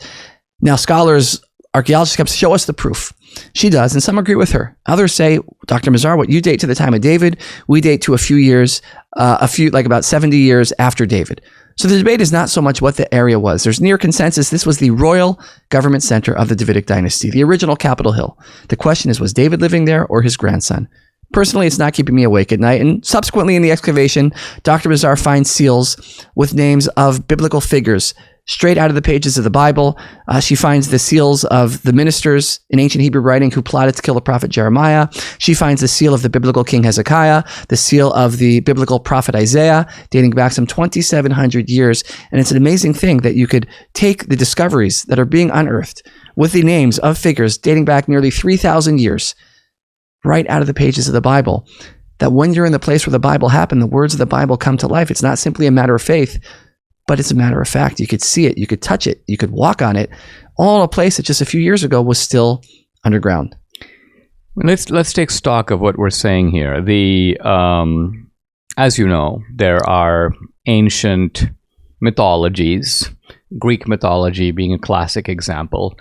Speaker 3: Now, scholars, archaeologists come show us the proof. She does, and some agree with her. Others say, Dr. Mazar, what you date to the time of David, we date to a few years, like about 70 years after David. So the debate is not so much what the area was. There's near consensus this was the royal government center of the Davidic dynasty, the original Capitol Hill. The question is, was David living there or his grandson? Personally, it's not keeping me awake at night. And subsequently in the excavation, Dr. Mazar finds seals with names of biblical figures straight out of the pages of the Bible. She finds the seals of the ministers in ancient Hebrew writing who plotted to kill the prophet Jeremiah. She finds the seal of the biblical King Hezekiah, the seal of the biblical prophet Isaiah, dating back some 2,700 years. And it's an amazing thing that you could take the discoveries that are being unearthed with the names of figures dating back nearly 3,000 years, right out of the pages of the Bible, that when you're in the place where the Bible happened, the words of the Bible come to life. It's not simply a matter of faith, but it's a matter of fact. You could see it, you could touch it, you could walk on it, all in a place that just a few years ago was still underground.
Speaker 1: Let's take stock of what we're saying here. As you know, there are ancient mythologies, Greek mythology being a classic example,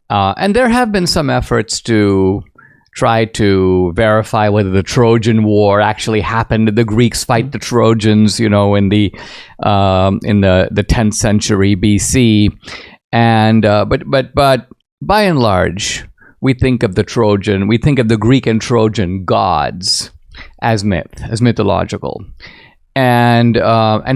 Speaker 1: and there have been some efforts to try to verify whether the Trojan War actually happened. Did the Greeks fight the Trojans, in the 10th century BC? And but by and large, we think of the Greek and Trojan gods as mythological. And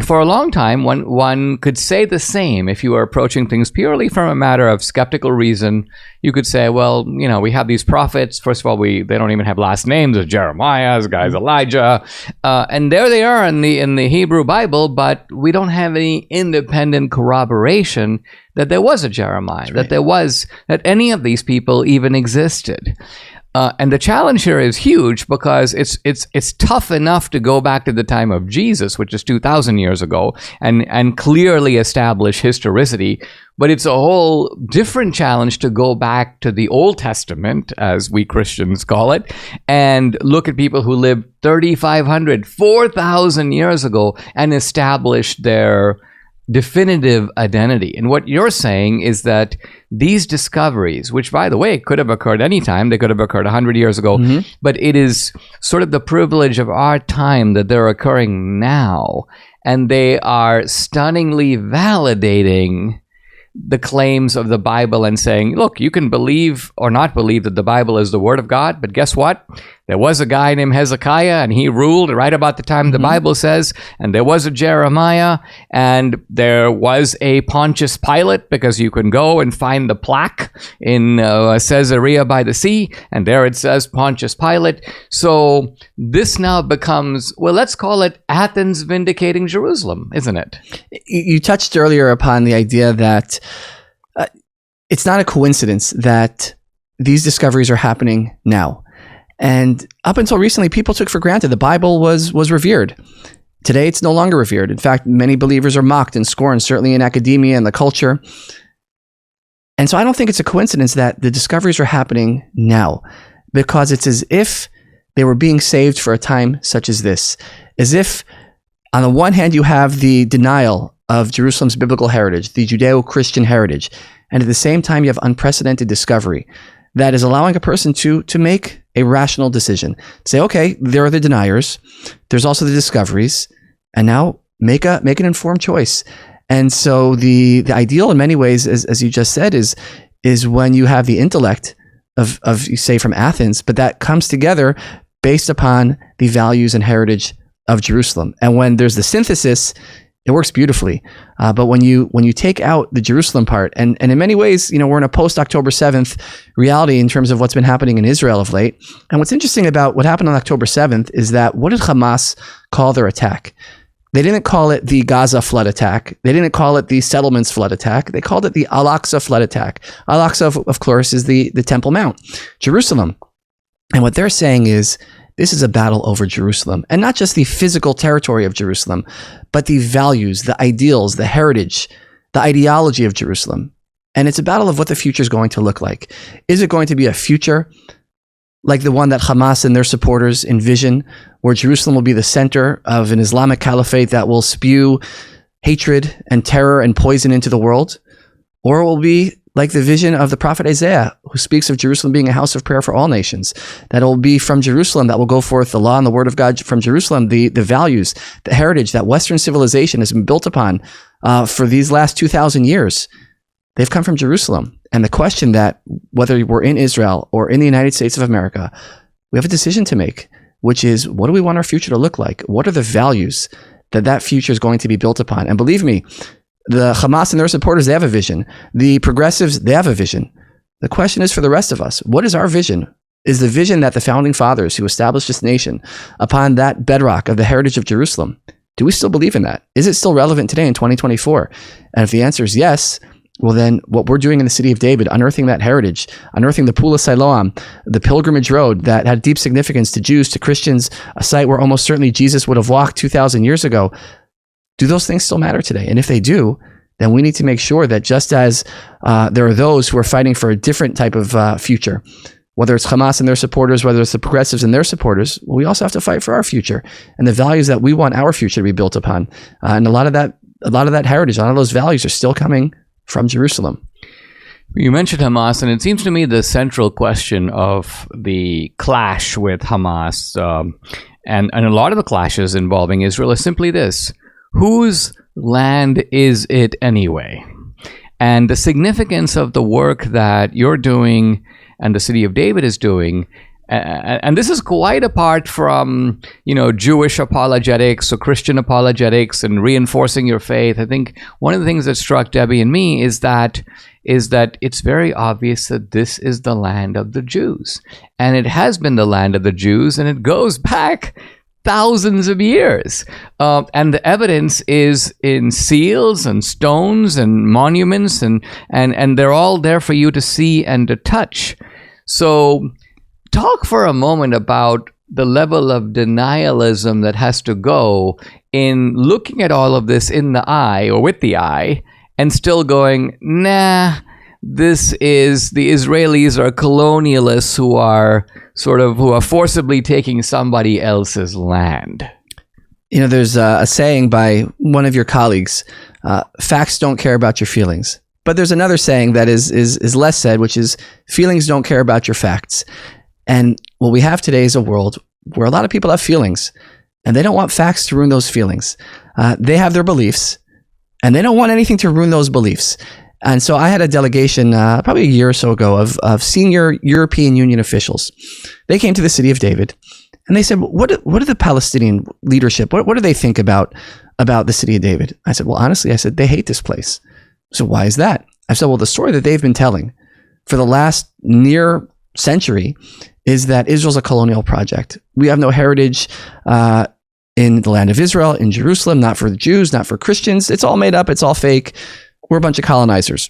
Speaker 1: for a long time, one could say the same if you were approaching things purely from a matter of skeptical reason. You could say, well, we have these prophets. First of all, they don't even have last names. There's Jeremiah, this guy's Elijah, and there they are in the Hebrew Bible. But we don't have any independent corroboration that there was a Jeremiah,
Speaker 3: Right.
Speaker 1: that any of these people even existed. And the challenge here is huge because it's tough enough to go back to the time of Jesus, which is 2,000 years ago, and clearly establish historicity. But it's a whole different challenge to go back to the Old Testament, as we Christians call it, and look at people who lived 3,500, 4,000 years ago and establish their definitive identity. And what you're saying is that these discoveries, which by the way could have occurred anytime, they could have occurred 100 years ago, but it is sort of the privilege of our time that they're occurring now, and they are stunningly validating the claims of the Bible and saying, look, you can believe or not believe that the Bible is the Word of God, but guess what? There was a guy named Hezekiah, and he ruled right about the time the Bible says, and there was a Jeremiah, and there was a Pontius Pilate, because you can go and find the plaque in Caesarea by the sea, and there it says Pontius Pilate. So this now becomes, well, let's call it Athens vindicating Jerusalem, isn't it?
Speaker 3: You touched earlier upon the idea that it's not a coincidence that these discoveries are happening now. And up until recently, people took for granted the Bible was revered. Today, it's no longer revered. In fact, many believers are mocked and scorned, certainly in academia and the culture. And so I don't think it's a coincidence that the discoveries are happening now, because it's as if they were being saved for a time such as this. As if, on the one hand, you have the denial of Jerusalem's biblical heritage, the Judeo-Christian heritage, and at the same time, you have unprecedented discovery that is allowing a person to make a rational decision. Say, okay, there are the deniers, there's also the discoveries, and now make an informed choice. And so the ideal in many ways, as you just said, is when you have the intellect of you say from Athens, but that comes together based upon the values and heritage of Jerusalem. And when there's the synthesis, it works beautifully. But when you take out the Jerusalem part, and in many ways, we're in a post-October 7th reality in terms of what's been happening in Israel of late. And what's interesting about what happened on October 7th is that, what did Hamas call their attack? They didn't call it the Gaza flood attack. They didn't call it the settlements flood attack. They called it the Al-Aqsa flood attack. Al-Aqsa, of course, is the Temple Mount, Jerusalem. And what they're saying is, this is a battle over Jerusalem, and not just the physical territory of Jerusalem, but the values, the ideals, the heritage, the ideology of Jerusalem. And it's a battle of what the future is going to look like. Is it going to be a future like the one that Hamas and their supporters envision, where Jerusalem will be the center of an Islamic caliphate that will spew hatred and terror and poison into the world? Or it will be like the vision of the prophet Isaiah, who speaks of Jerusalem being a house of prayer for all nations, that it will be from Jerusalem that will go forth the law and the word of God, from Jerusalem, the values, the heritage that Western civilization has been built upon for these last 2,000 years. They've come from Jerusalem. And the question that, whether we're in Israel or in the United States of America, we have a decision to make, which is, what do we want our future to look like? What are the values that future is going to be built upon? And believe me, the Hamas and their supporters, they have a vision. The progressives, they have a vision. The question is for the rest of us, what is our vision? Is the vision that the founding fathers who established this nation upon that bedrock of the heritage of Jerusalem, do we still believe in that? Is it still relevant today in 2024? And if the answer is yes, well then what we're doing in the city of David, unearthing that heritage, unearthing the Pula Siloam, the pilgrimage road that had deep significance to Jews, to Christians, a site where almost certainly Jesus would have walked 2,000 years ago, do those things still matter today? And if they do, then we need to make sure that just as there are those who are fighting for a different type of future, whether it's Hamas and their supporters, whether it's the progressives and their supporters, well, we also have to fight for our future and the values that we want our future to be built upon. And a lot of that heritage, a lot of those values are still coming from Jerusalem.
Speaker 1: You mentioned Hamas, and it seems to me the central question of the clash with Hamas and a lot of the clashes involving Israel is simply this: whose land is it anyway? And the significance of the work that you're doing and the City of David is doing, and this is quite apart from, Jewish apologetics or Christian apologetics and reinforcing your faith. I think one of the things that struck Debbie and me is that it's very obvious that this is the land of the Jews. And it has been the land of the Jews, and it goes back thousands of years. And the evidence is in seals and stones and monuments, and they're all there for you to see and to touch. So talk for a moment about the level of denialism that has to go in looking at all of this in the eye or with the eye and still going, nah, this is the Israelis are colonialists who are forcibly taking somebody else's land.
Speaker 3: There's a saying by one of your colleagues, facts don't care about your feelings. But there's another saying that is less said, which is feelings don't care about your facts. And what we have today is a world where a lot of people have feelings, and they don't want facts to ruin those feelings. They have their beliefs, and they don't want anything to ruin those beliefs. And so I had a delegation probably a year or so ago of senior European Union officials. They came to the City of David, and they said, what do the Palestinian leadership, what do they think about the City of David? I said, well, honestly, they hate this place. So why is that? I said, well, the story that they've been telling for the last near century is that Israel's a colonial project. We have no heritage in the land of Israel, in Jerusalem, not for the Jews, not for Christians. It's all made up. It's all fake. We're a bunch of colonizers.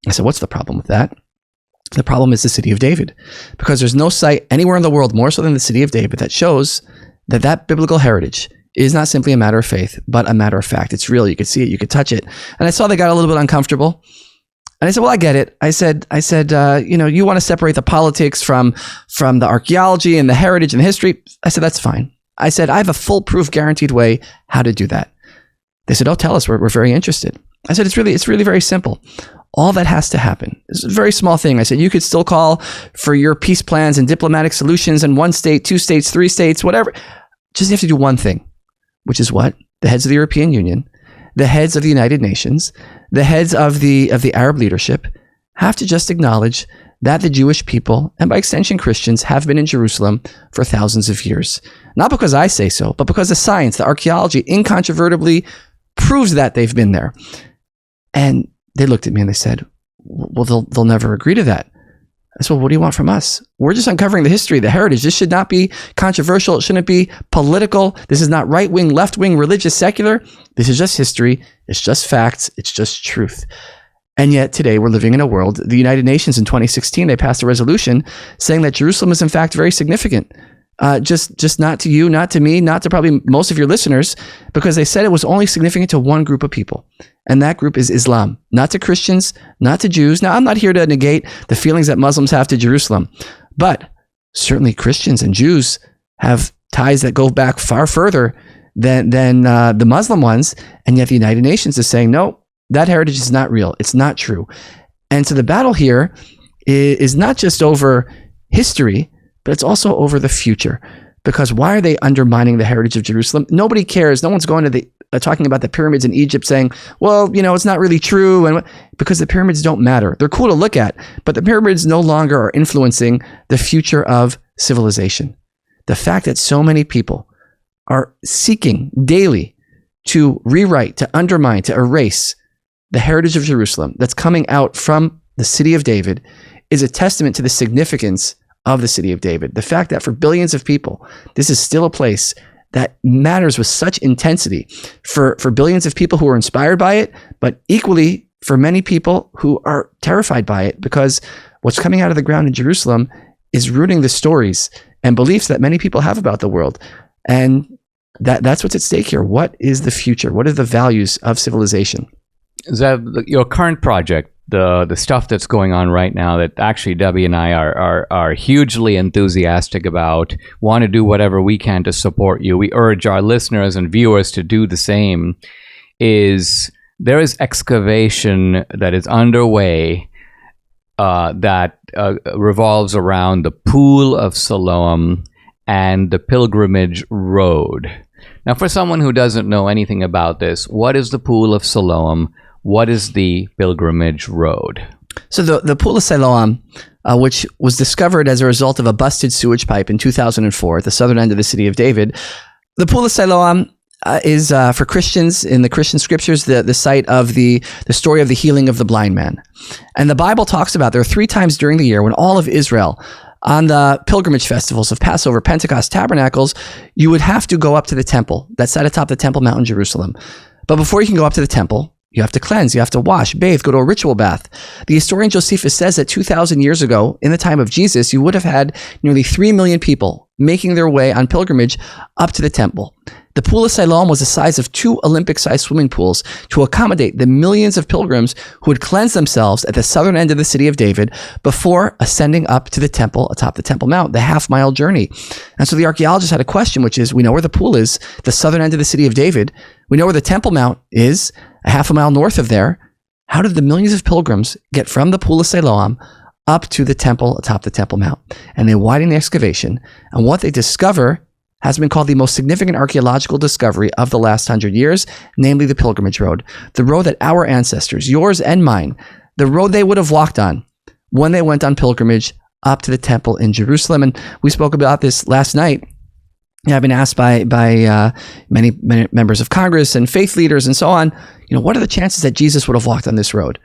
Speaker 3: I said, what's the problem with that? The problem is the City of David, because there's no site anywhere in the world more so than the City of David that shows that biblical heritage is not simply a matter of faith, but a matter of fact. It's real. You could see it. You could touch it. And I saw they got a little bit uncomfortable. And I said, well, I get it. I said, you want to separate the politics from the archaeology and the heritage and the history. I said, that's fine. I said, I have a foolproof, guaranteed way how to do that. They said, oh, tell us. We're very interested. I said, it's really very simple. All that has to happen is a very small thing. I said, you could still call for your peace plans and diplomatic solutions in 1 state, 2 states, 3 states, whatever. Just have to do one thing, which is what? The heads of the European Union, the heads of the United Nations, the heads of the Arab leadership have to just acknowledge that the Jewish people, and by extension Christians, have been in Jerusalem for thousands of years. Not because I say so, but because the science, the archaeology, incontrovertibly proves that they've been there. And they looked at me and they said, well, they'll never agree to that. I said, well, what do you want from us? We're just uncovering the history, the heritage. This should not be controversial. It shouldn't be political. This is not right-wing, left-wing, religious, secular. This is just history. It's just facts. It's just truth. And yet today we're living in a world, the United Nations in 2016, they passed a resolution saying that Jerusalem is in fact very significant. Just not to you, not to me, not to probably most of your listeners, because they said it was only significant to one group of people. And that group is Islam, not to Christians, not to Jews. Now, I'm not here to negate the feelings that Muslims have to Jerusalem, but certainly Christians and Jews have ties that go back far further than the Muslim ones. And yet the United Nations is saying, no, that heritage is not real. It's not true. And so the battle here is not just over history, but it's also over the future. Because why are they undermining the heritage of Jerusalem? Nobody cares. No one's going to talking about the pyramids in Egypt saying, well, it's not really true. And because the pyramids don't matter. They're cool to look at, but the pyramids no longer are influencing the future of civilization. The fact that so many people are seeking daily to rewrite, to undermine, to erase the heritage of Jerusalem that's coming out from the City of David is a testament to the significance of the City of David. The fact that for billions of people, this is still a place that matters with such intensity for billions of people who are inspired by it, but equally for many people who are terrified by it, because what's coming out of the ground in Jerusalem is rooting the stories and beliefs that many people have about the world. And that's what's at stake here. What is the future? What are the values of civilization?
Speaker 1: Zev, your current project, the stuff that's going on right now that actually Debbie and I are hugely enthusiastic about, want to do whatever we can to support you. We urge our listeners and viewers to do the same. There is excavation that is underway that revolves around the Pool of Siloam and the Pilgrimage Road. Now, for someone who doesn't know anything about this, what is the Pool of Siloam? What is the Pilgrimage Road?
Speaker 3: So the Pool of Siloam, which was discovered as a result of a busted sewage pipe in 2004 at the southern end of the city of David, the Pool of Siloam is for Christians in the Christian scriptures the site of the story of the healing of the blind man. And the Bible talks about there are 3 times during the year when all of Israel, on the pilgrimage festivals of Passover, Pentecost, Tabernacles, you would have to go up to the temple that sat atop the Temple Mount in Jerusalem. But before you can go up to the temple, you have to cleanse, you have to wash, bathe, go to a ritual bath. The historian Josephus says that 2,000 years ago, in the time of Jesus, you would have had nearly 3 million people making their way on pilgrimage up to the temple. The Pool of Siloam was the size of 2 Olympic-sized swimming pools to accommodate the millions of pilgrims who would cleanse themselves at the southern end of the city of David before ascending up to the temple atop the Temple Mount, the half-mile journey. And so the archaeologists had a question, which is, we know where the pool is, the southern end of the city of David. We know where the Temple Mount is, a half a mile north of there. How did the millions of pilgrims get from the Pool of Siloam up to the temple atop the Temple Mount? And they widen the excavation, and what they discover has been called the most significant archaeological discovery of the last 100 years, namely the Pilgrimage Road, the road that our ancestors, yours and mine, the road they would have walked on when they went on pilgrimage up to the temple in Jerusalem. And we spoke about this last night. I've been asked by many members of Congress and faith leaders and so on, what are the chances that Jesus would have walked on this road?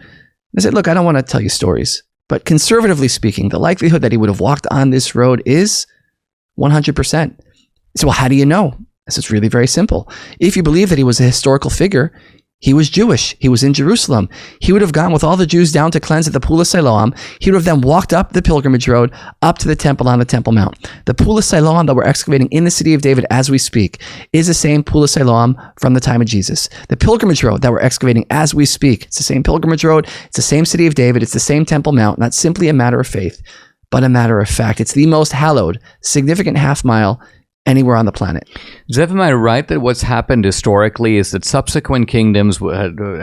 Speaker 3: I said, look, I don't want to tell you stories, but conservatively speaking, the likelihood that he would have walked on this road is 100%. So, well, how do you know? This is really very simple. If you believe that he was a historical figure, he was Jewish. He was in Jerusalem. He would have gone with all the Jews down to cleanse at the Pool of Siloam. He would have then walked up the pilgrimage road up to the temple on the Temple Mount. The Pool of Siloam that we're excavating in the city of David as we speak is the same Pool of Siloam from the time of Jesus. The pilgrimage road that we're excavating as we speak, it's the same pilgrimage road. It's the same city of David. It's the same Temple Mount. Not simply a matter of faith, but a matter of fact. It's the most hallowed, significant half mile anywhere on the planet.
Speaker 1: Zev, am I right that what's happened historically is that subsequent kingdoms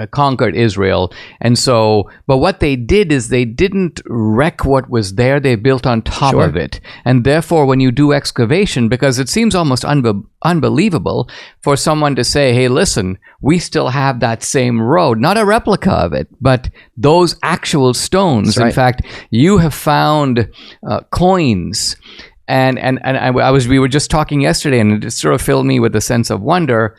Speaker 1: conquered Israel, and so, but what they did is they didn't wreck what was there, they built on top of it. And therefore, when you do excavation, because it seems almost unbelievable for someone to say, hey, listen, we still have that same road, not a replica of it, but those actual stones.
Speaker 3: That's right.
Speaker 1: In fact, you have found coins. And we were just talking yesterday, and it sort of filled me with a sense of wonder.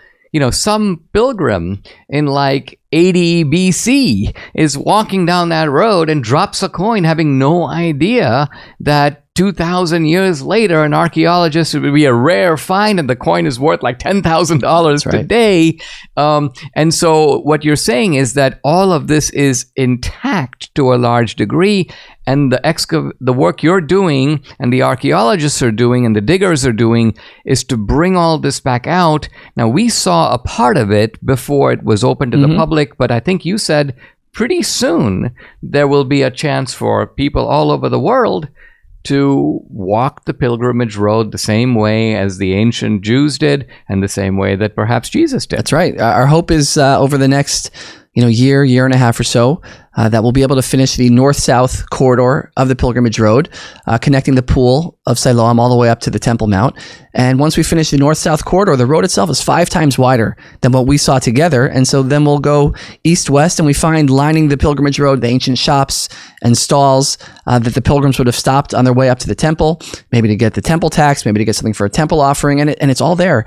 Speaker 1: Some pilgrim in like 80 BC is walking down that road and drops a coin, having no idea that 2,000 years later, an archaeologist, it would be a rare find, and the coin is worth like $10,000 today. And so what you're saying is that all of this is intact to a large degree, and the work you're doing, and the archaeologists are doing, and the diggers are doing, is to bring all this back out. Now, we saw a part of it before it was open to the public, but I think you said pretty soon there will be a chance for people all over the world to walk the pilgrimage road the same way as the ancient Jews did, and the same way that perhaps Jesus did.
Speaker 3: That's right. Our hope is over the next year and a half or so, that we'll be able to finish the north-south corridor of the pilgrimage road, connecting the Pool of Siloam all the way up to the Temple Mount. And once we finish the north-south corridor, the road itself is 5 times wider than what we saw together. And so then we'll go east-west, and we find lining the pilgrimage road the ancient shops and stalls that the pilgrims would have stopped on their way up to the temple, maybe to get the temple tax, maybe to get something for a temple offering, and it's all there.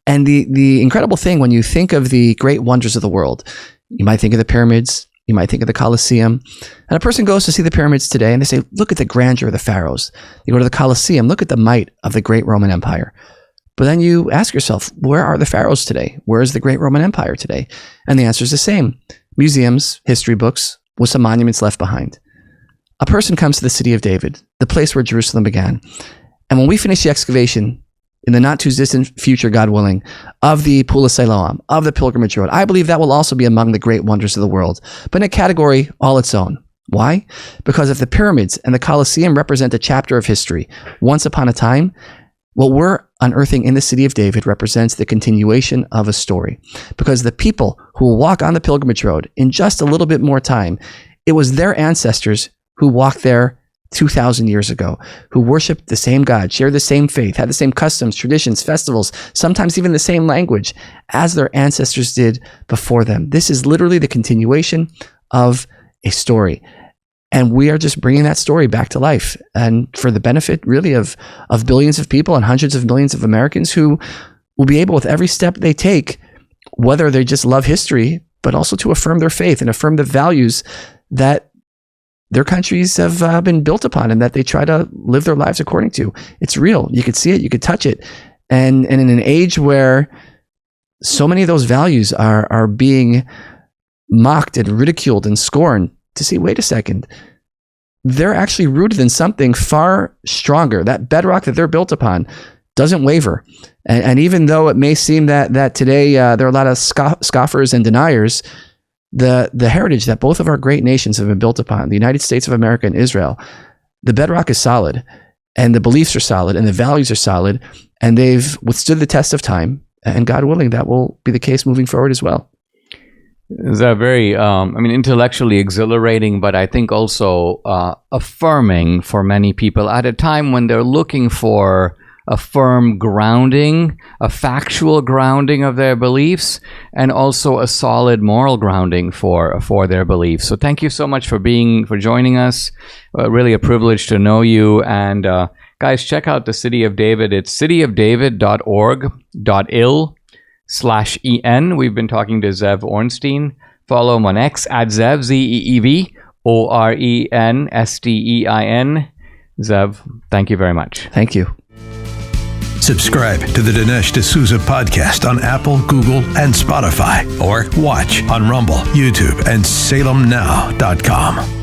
Speaker 3: And the incredible thing, when you think of the great wonders of the world, you might think of the pyramids, you might think of the Colosseum, and a person goes to see the pyramids today and they say, look at the grandeur of the pharaohs. You go to the Colosseum, look at the might of the great Roman Empire. But then you ask yourself, where are the pharaohs today? Where is the great Roman Empire today? And the answer is the same. Museums, history books, with some monuments left behind. A person comes to the city of David, the place where Jerusalem began. And when we finish the excavation, in the not too distant future, God willing, of the Pool of Siloam, of the Pilgrimage Road, I believe that will also be among the great wonders of the world, but in a category all its own. Why? Because if the pyramids and the Colosseum represent a chapter of history, once upon a time, what we're unearthing in the city of David represents the continuation of a story. Because the people who will walk on the Pilgrimage Road in just a little bit more time, it was their ancestors who walked there 2,000 years ago, who worshiped the same God, shared the same faith, had the same customs, traditions, festivals, sometimes even the same language as their ancestors did before them. This is literally the continuation of a story. And we are just bringing that story back to life, and for the benefit really of billions of people and hundreds of millions of Americans who will be able, with every step they take, whether they just love history, but also to affirm their faith and affirm the values that their countries have been built upon and that they try to live their lives according to. It's real. You could see it. You could touch it. And in an age where so many of those values are being mocked and ridiculed and scorned, to see, wait a second, they're actually rooted in something far stronger. That bedrock that they're built upon doesn't waver. And even though it may seem that today there are a lot of scoffers and deniers, the heritage that both of our great nations have been built upon, the United States of America and Israel, the bedrock is solid, and the beliefs are solid, and the values are solid, and they've withstood the test of time. And God willing, that will be the case moving forward as well.
Speaker 1: It's a very, intellectually exhilarating, but I think also affirming for many people at a time when they're looking for a firm grounding, a factual grounding of their beliefs, and also a solid moral grounding for their beliefs. So thank you so much for joining us. Really a privilege to know you. And guys, check out the City of David. It's cityofdavid.org.il/en. We've been talking to Zev Orenstein. Follow him on X at Zev, Zev Orenstein. Zev, thank you very much.
Speaker 3: Thank you.
Speaker 2: Subscribe to the Dinesh D'Souza podcast on Apple, Google, and Spotify, or watch on Rumble, YouTube, and SalemNow.com.